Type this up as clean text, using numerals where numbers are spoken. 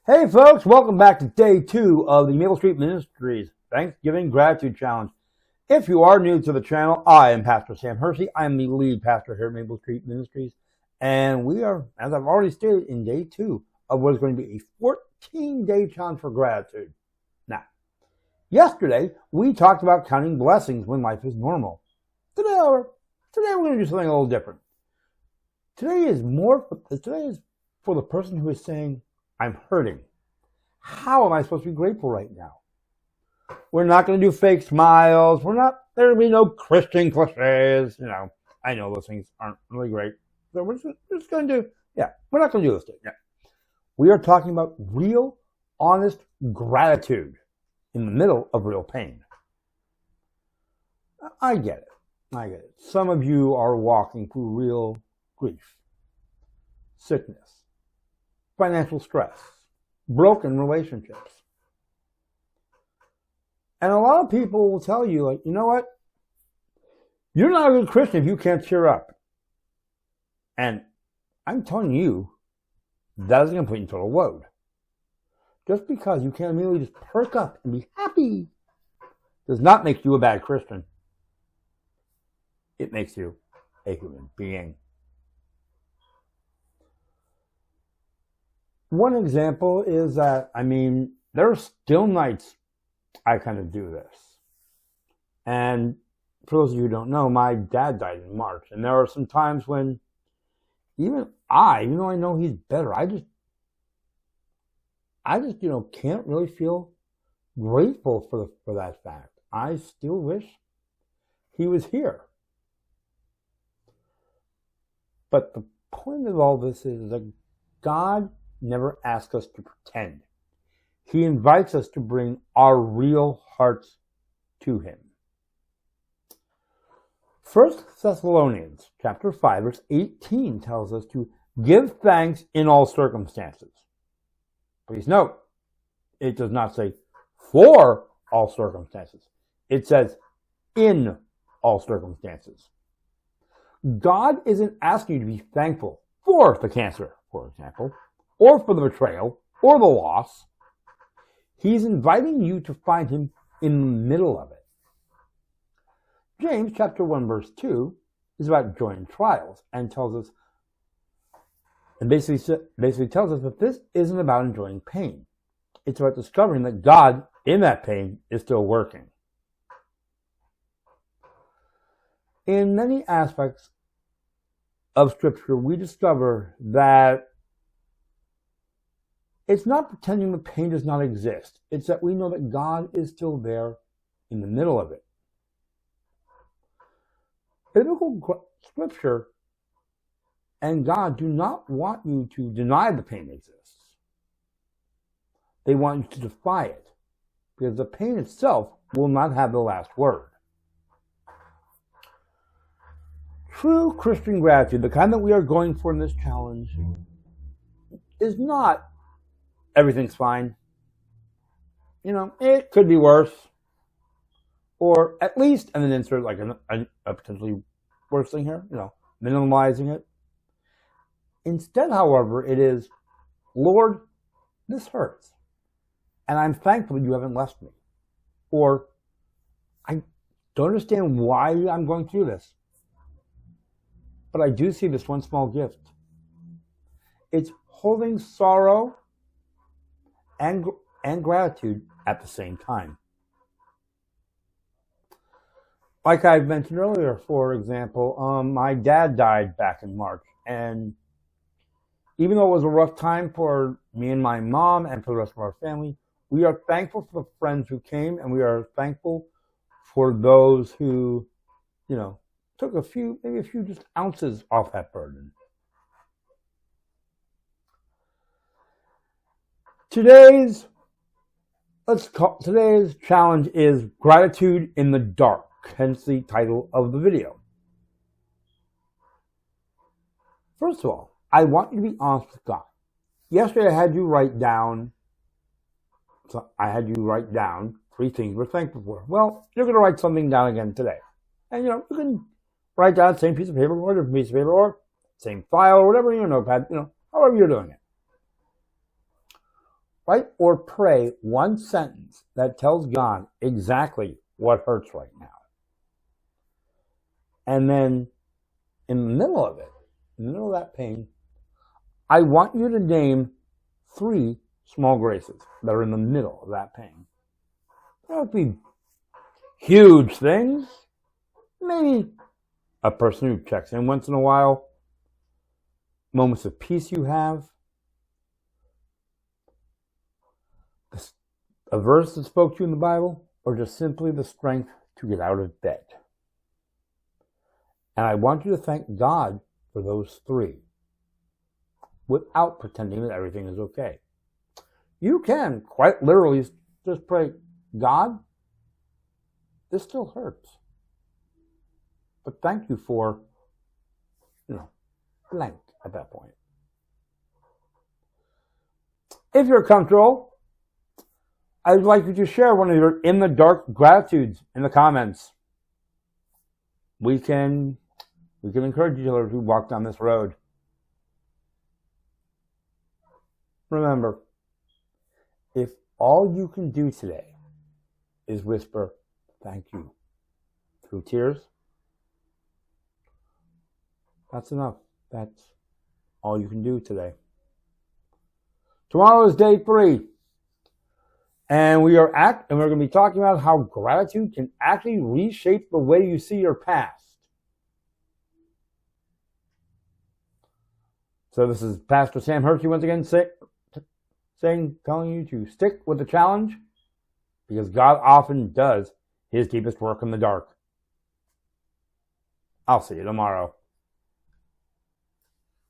Hey folks, welcome back to day 2 of the Maple Street Ministries Thanksgiving Gratitude Challenge. If you are new to the channel, I am Pastor Sam Hershey. I am the lead pastor here at Maple Street Ministries. And we are, as I've already stated, in day 2 of what is going to be a 14-day challenge for gratitude. Now, yesterday we talked about counting blessings when life is normal. Today we're going to do something a little different. Today is for the person who is saying, I'm hurting. How am I supposed to be grateful right now? We're not going to do fake smiles. There'll be no Christian cliches. I know those things aren't really great. So we're just going to we're not going to do this thing. Yeah. We are talking about real, honest gratitude in the middle of real pain. I get it. Some of you are walking through real grief, sickness, financial stress, broken relationships. And a lot of people will tell you, like, you know what? You're not a good Christian if you can't cheer up. And I'm telling you, that isn't going to put you in total load. Just because you can't immediately just perk up and be happy does not make you a bad Christian. It makes you a human being. One example is that, there are still nights I kind of do this. And for those of you who don't know, my dad died in March. And there are some times when even though I know he's better, I just can't really feel grateful for that fact. I still wish he was here. But the point of all this is that God never asks us to pretend. He invites us to bring our real hearts to him. 1 Thessalonians chapter 5, verse 18 tells us to give thanks in all circumstances. Please note, it does not say for all circumstances. It says in all circumstances. God isn't asking you to be thankful for the cancer, for example, or for the betrayal, or the loss. He's inviting you to find him in the middle of it. James chapter 1 verse 2 is about joy in trials and basically tells us that this isn't about enjoying pain. It's about discovering that God in that pain is still working. In many aspects of Scripture, we discover that it's not pretending the pain does not exist. It's that we know that God is still there in the middle of it. Biblical Scripture and God do not want you to deny the pain exists. They want you to defy it, because the pain itself will not have the last word. True Christian gratitude, the kind that we are going for in this challenge, is not everything's fine. It could be worse. Or at least, and then insert like a potentially worse thing here, minimizing it. Instead, however, it is, Lord, this hurts. And I'm thankful that you haven't left me. Or, I don't understand why I'm going through this. But I do see this one small gift. It's holding sorrow and gratitude at the same time. Like I mentioned earlier, for example, my dad died back in March. And even though it was a rough time for me and my mom and for the rest of our family, we are thankful for the friends who came, and we are thankful for those who, took maybe a few just ounces off that burden. Today's challenge is gratitude in the dark, hence the title of the video. First of all, I want you to be honest with God. Yesterday I had you write down 3 things we're thankful for. Well, you're going to write something down again today. And you can write down the same piece of paper or a different piece of paper or same file or whatever in your notepad, however you're doing it. Write or pray one sentence that tells God exactly what hurts right now. And then in the middle of it, in the middle of that pain, I want you to name 3 small graces that are in the middle of that pain. They don't be huge things. Maybe a person who checks in once in a while, moments of peace you have, a verse that spoke to you in the Bible, or just simply the strength to get out of bed. And I want you to thank God for those 3 without pretending that everything is okay. You can quite literally just pray, God, this still hurts. But thank you for, blank at that point. If you're comfortable, I'd like you to share one of your in-the-dark gratitudes in the comments. We can encourage each other to walk down this road. Remember, if all you can do today is whisper, thank you, through tears, that's enough. That's all you can do today. Tomorrow is day 3. And we're going to be talking about how gratitude can actually reshape the way you see your past. So this is Pastor Sam Hershey once again telling you to stick with the challenge, because God often does his deepest work in the dark. I'll see you tomorrow.